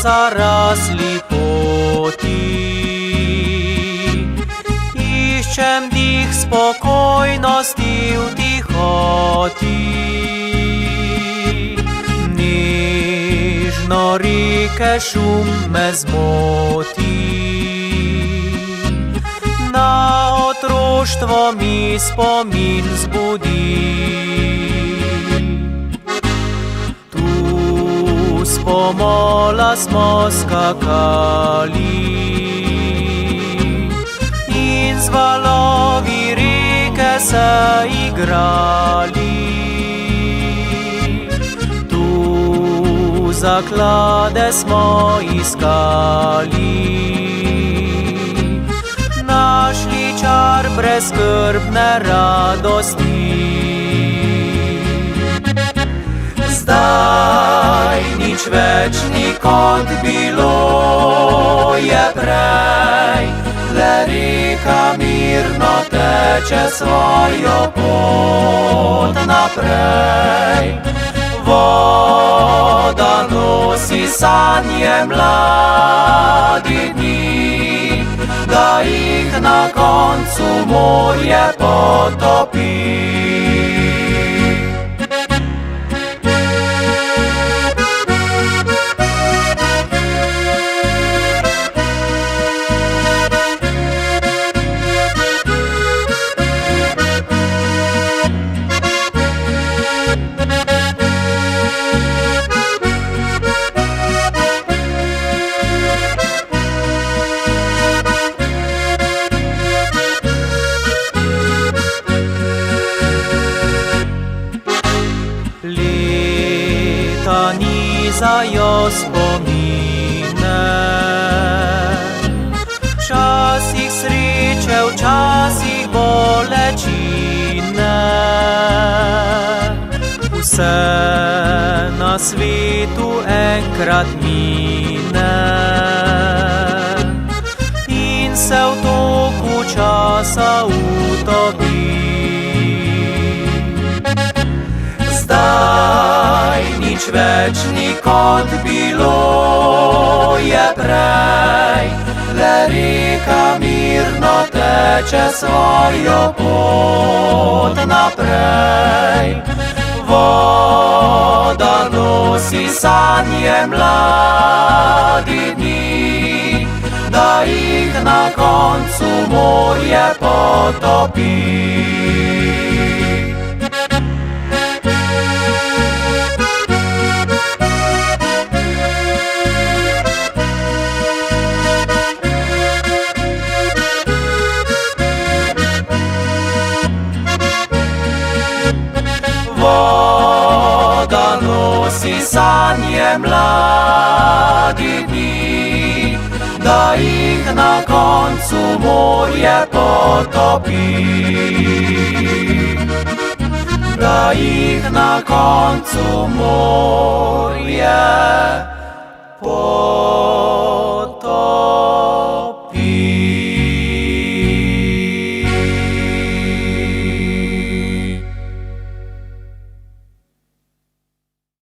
zarasli poti. Iščem dih spokojnosti v tihoti. Nežno reke šum me zmoti. Na otroštvo mi spomin zbudi. Tu s pomola smo skakali in z valovi reke se igrali. Tu zaklade smo iskali, našli čar brezskrbne radosti. Zdaj nič več ni kot bilo je prej, le reka mirno teče svojo pot naprej. Voda nosi sanje mladih dni, da jih na koncu morje potopi. Leta nizajo spomine, včasih sreče, včasih bolečine. Vse na svetu enkrat mine in se v toku časa utopi. Zdaj nič več ni kot bilo je prej, le reka mirno teče svojo pot naprej. Voda nosi sanje mladih dni, da jih na koncu morje potopi. Voda nosi sanje mladih dni, da jih na koncu morje potopi. Da jih na koncu morje potopi.